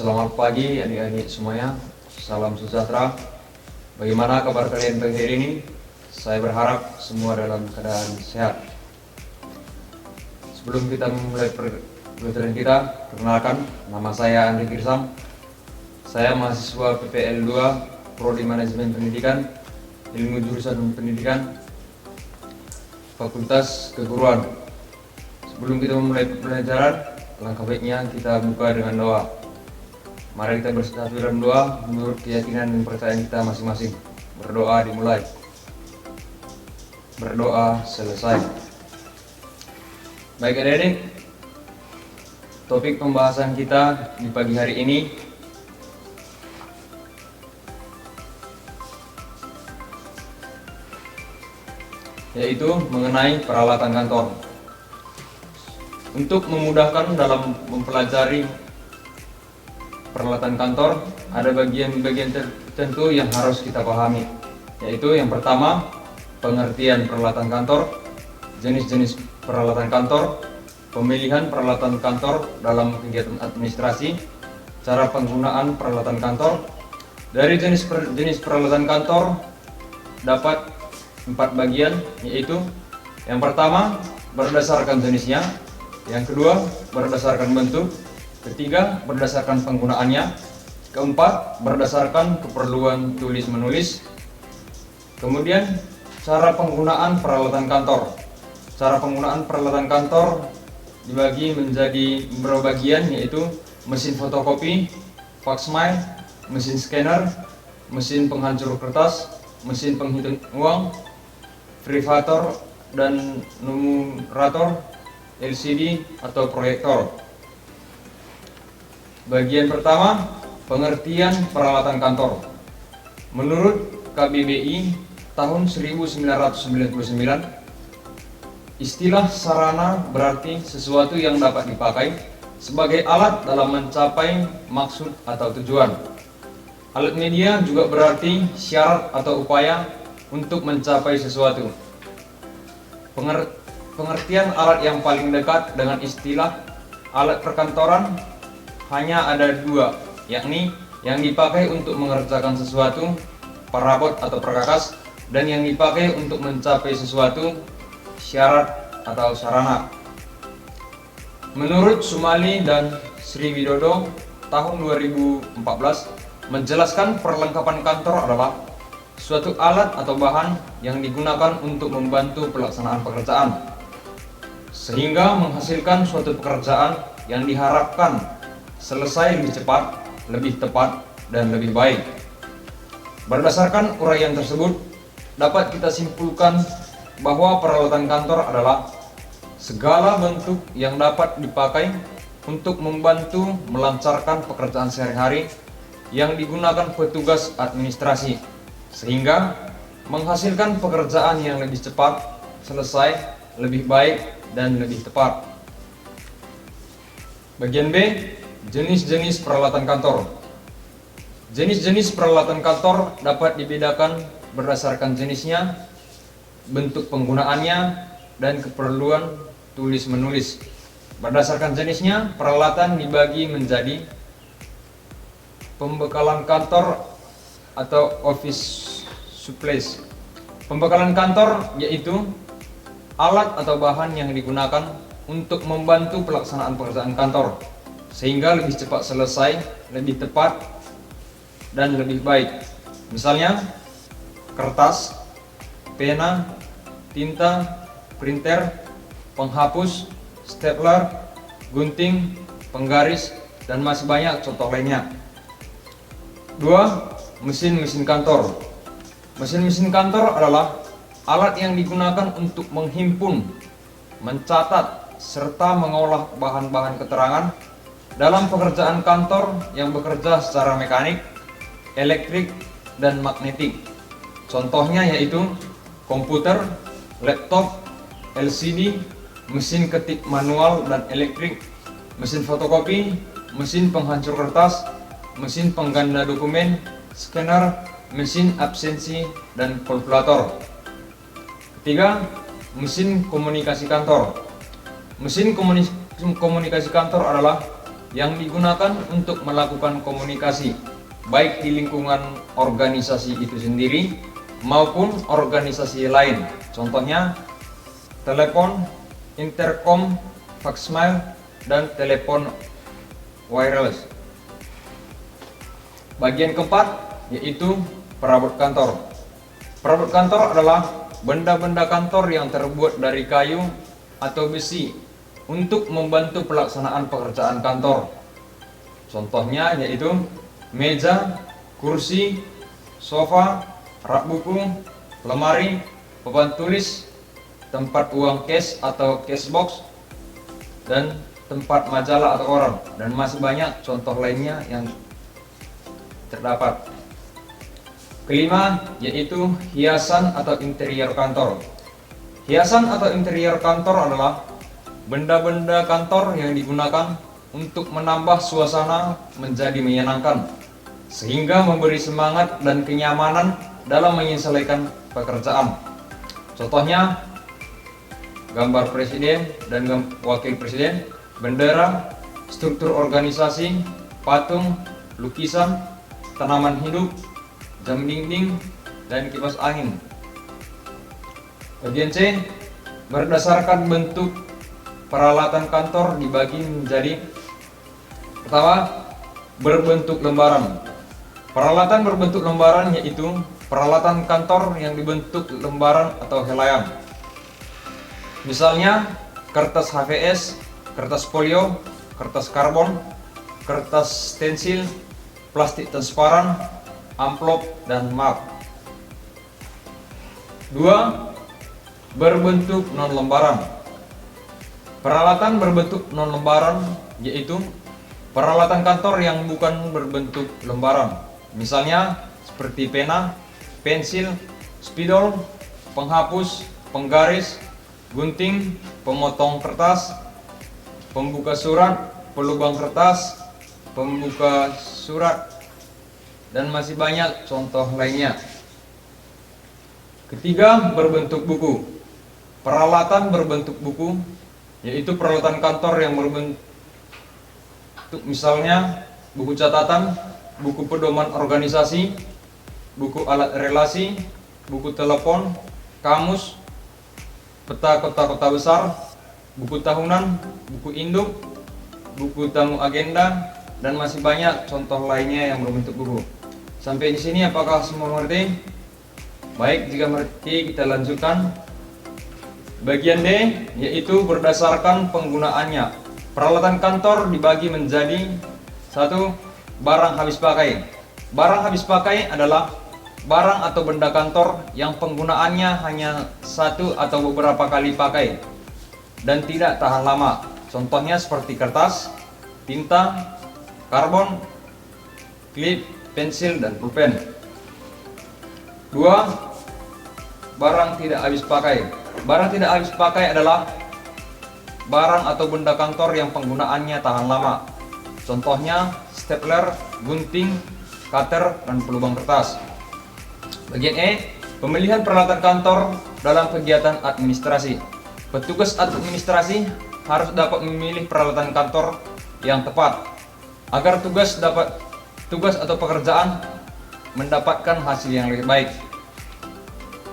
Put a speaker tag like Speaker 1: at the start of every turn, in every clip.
Speaker 1: Selamat pagi adik-adik semuanya, salam sejahtera. Bagaimana kabar kalian pagi hari ini? Saya berharap semua dalam keadaan sehat. Sebelum kita memulai pelajaran kita, perkenalkan, nama saya Andri Girsam. Saya mahasiswa PPL 2, Prodi Manajemen Pendidikan, Ilmu Jurusan Pendidikan, Fakultas Keguruan. Sebelum kita memulai pelajaran, langkah baiknya kita buka dengan doa. Mari kita bersatu dalam doa menurut keyakinan dan percayaan kita masing-masing. Berdoa dimulai. Berdoa selesai. Baik adik-adik, topik pembahasan kita di pagi hari ini yaitu mengenai peralatan kantor. Untuk memudahkan dalam mempelajari peralatan kantor, ada bagian-bagian tertentu yang harus kita pahami, yaitu yang pertama, pengertian peralatan kantor, jenis-jenis peralatan kantor, pemilihan peralatan kantor dalam kegiatan administrasi, cara penggunaan peralatan kantor. Dari jenis peralatan kantor dapat 4 bagian, yaitu yang pertama berdasarkan jenisnya, yang kedua berdasarkan bentuk, ketiga berdasarkan penggunaannya, keempat berdasarkan keperluan tulis menulis. Kemudian cara penggunaan peralatan kantor. Cara penggunaan peralatan kantor dibagi menjadi beberapa bagian, yaitu mesin fotokopi, fax mile, mesin scanner, mesin penghancur kertas, mesin penghitung uang, privator dan numerator, LCD atau proyektor. Bagian pertama, pengertian peralatan kantor. Menurut KBBI tahun 1999, istilah sarana berarti sesuatu yang dapat dipakai sebagai alat dalam mencapai maksud atau tujuan. Alat media juga berarti syarat atau upaya untuk mencapai sesuatu. Pengertian alat yang paling dekat dengan istilah alat perkantoran hanya ada 2, yakni yang dipakai untuk mengerjakan sesuatu, perabot atau perkakas, dan yang dipakai untuk mencapai sesuatu, syarat atau sarana. Menurut Sumali dan Sri Widodo tahun 2014 menjelaskan perlengkapan kantor adalah suatu alat atau bahan yang digunakan untuk membantu pelaksanaan pekerjaan, sehingga menghasilkan suatu pekerjaan yang diharapkan selesai lebih cepat, lebih tepat, dan lebih baik. Berdasarkan uraian tersebut, dapat kita simpulkan bahwa peralatan kantor adalah segala bentuk yang dapat dipakai untuk membantu melancarkan pekerjaan sehari-hari yang digunakan petugas administrasi, sehingga menghasilkan pekerjaan yang lebih cepat, selesai, lebih baik, dan lebih tepat. Bagian B, jenis-jenis peralatan kantor. Jenis-jenis peralatan kantor dapat dibedakan berdasarkan jenisnya, bentuk penggunaannya, dan keperluan tulis menulis. Berdasarkan jenisnya, peralatan dibagi menjadi pembekalan kantor atau office supplies. Pembekalan kantor yaitu alat atau bahan yang digunakan untuk membantu pelaksanaan pekerjaan kantor sehingga lebih cepat selesai, lebih tepat, dan lebih baik. Misalnya kertas, pena, tinta, printer, penghapus, stapler, gunting, penggaris, dan masih banyak contoh lainnya. 2. Mesin-mesin kantor. Mesin-mesin kantor adalah alat yang digunakan untuk menghimpun, mencatat, serta mengolah bahan-bahan keterangan dalam pekerjaan kantor yang bekerja secara mekanik, elektrik, dan magnetik. Contohnya yaitu komputer, laptop, LCD, mesin ketik manual dan elektrik, mesin fotokopi, mesin penghancur kertas, mesin pengganda dokumen, scanner, mesin absensi, dan kalkulator. Ketiga, mesin komunikasi kantor. Mesin komunikasi kantor adalah yang digunakan untuk melakukan komunikasi, baik di lingkungan organisasi itu sendiri maupun organisasi lain. Contohnya, telepon, intercom, faxmail, dan telepon wireless. Bagian keempat yaitu perabot kantor. Perabot kantor adalah benda-benda kantor yang terbuat dari kayu atau besi untuk membantu pelaksanaan pekerjaan kantor. Contohnya yaitu meja, kursi, sofa, rak buku, lemari, papan tulis, tempat uang cash atau cash box, dan tempat majalah atau koran, dan masih banyak contoh lainnya yang terdapat. Kelima yaitu hiasan atau interior kantor. Hiasan atau interior kantor adalah benda-benda kantor yang digunakan untuk menambah suasana menjadi menyenangkan, sehingga memberi semangat dan kenyamanan dalam menyelesaikan pekerjaan. Contohnya, gambar presiden dan wakil presiden, bendera, struktur organisasi, patung, lukisan, tanaman hidup, jam dinding, dan kipas angin. Bagian C, berdasarkan bentuk peralatan kantor dibagi menjadi: pertama, berbentuk lembaran. Peralatan berbentuk lembaran yaitu peralatan kantor yang dibentuk lembaran atau helaian. Misalnya kertas HVS, kertas folio, kertas karbon, kertas stensil, plastik transparan, amplop, dan map. 2. Berbentuk non-lembaran. Peralatan berbentuk non-lembaran yaitu peralatan kantor yang bukan berbentuk lembaran. Misalnya seperti pena, pensil, spidol, penghapus, penggaris, gunting, pemotong kertas, pembuka surat, pelubang kertas, pembuka surat, dan masih banyak contoh lainnya. Ketiga, berbentuk buku. Peralatan berbentuk buku yaitu peralatan kantor yang berbentuk, misalnya buku catatan, buku pedoman organisasi, buku alat relasi, buku telepon, kamus, peta kota-kota besar, buku tahunan, buku induk, buku tamu agenda, dan masih banyak contoh lainnya yang berbentuk buku. Sampai di sini apakah semua mengerti? Baik, jika mengerti kita lanjutkan. Bagian D yaitu berdasarkan penggunaannya. Peralatan kantor dibagi menjadi: 1. Barang habis pakai. Barang habis pakai adalah barang atau benda kantor yang penggunaannya hanya satu atau beberapa kali pakai dan tidak tahan lama. Contohnya seperti kertas, tinta, karbon, klip, pensil, dan pulpen. 2. Barang tidak habis pakai. Barang tidak habis pakai adalah barang atau benda kantor yang penggunaannya tahan lama. Contohnya stapler, gunting, cutter, dan pelubang kertas. Bagian E, pemilihan peralatan kantor dalam kegiatan administrasi. Petugas administrasi harus dapat memilih peralatan kantor yang tepat agar tugas atau pekerjaan mendapatkan hasil yang lebih baik.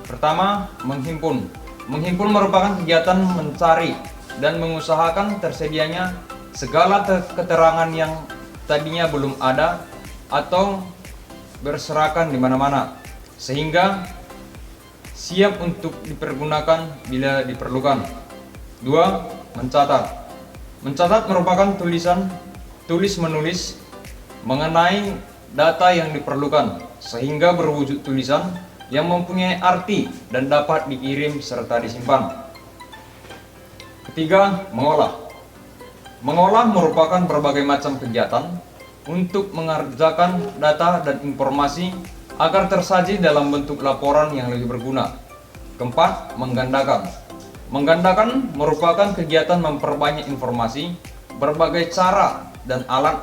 Speaker 1: Pertama, menghimpun. Menghimpun merupakan kegiatan mencari dan mengusahakan tersedianya segala keterangan yang tadinya belum ada atau berserakan di mana-mana, sehingga siap untuk dipergunakan bila diperlukan. 2. Mencatat. Mencatat merupakan tulis-menulis mengenai data yang diperlukan, sehingga berwujud tulisan yang mempunyai arti dan dapat dikirim serta disimpan. Ketiga, mengolah. Mengolah merupakan berbagai macam kegiatan untuk mengerjakan data dan informasi agar tersaji dalam bentuk laporan yang lebih berguna. Keempat, menggandakan. Menggandakan merupakan kegiatan memperbanyak informasi, berbagai cara dan alat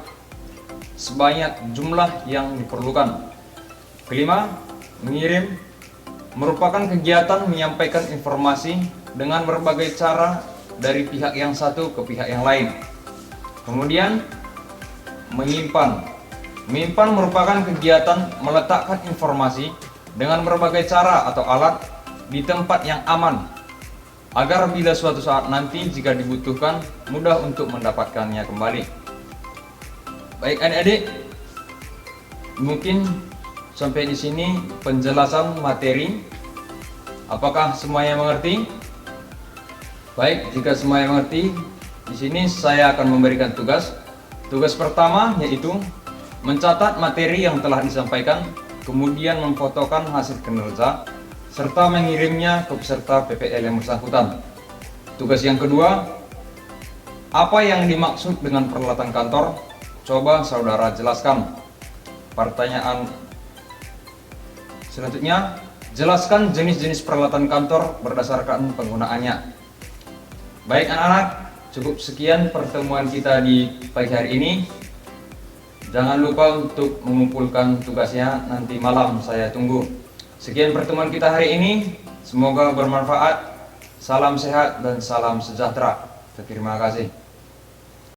Speaker 1: sebanyak jumlah yang diperlukan. Kelima, mengirim merupakan kegiatan menyampaikan informasi dengan berbagai cara dari pihak yang satu ke pihak yang lain. Kemudian, menyimpan. Menyimpan merupakan kegiatan meletakkan informasi dengan berbagai cara atau alat di tempat yang aman, agar bila suatu saat nanti jika dibutuhkan, mudah untuk mendapatkannya kembali. Baik adik-adik, mungkin sampai di sini penjelasan materi. Apakah semuanya mengerti? Baik, jika semuanya mengerti, di sini saya akan memberikan tugas. Tugas pertama yaitu mencatat materi yang telah disampaikan, kemudian memfotokan hasil kinerja, serta mengirimnya ke peserta PPL yang bersangkutan. Tugas yang kedua, apa yang dimaksud dengan peralatan kantor? Coba saudara jelaskan. Pertanyaan selanjutnya, jelaskan jenis-jenis peralatan kantor berdasarkan penggunaannya. Baik anak-anak, cukup sekian pertemuan kita di pagi hari ini. Jangan lupa untuk mengumpulkan tugasnya, nanti malam saya tunggu. Sekian pertemuan kita hari ini, semoga bermanfaat. Salam sehat dan salam sejahtera. Terima kasih.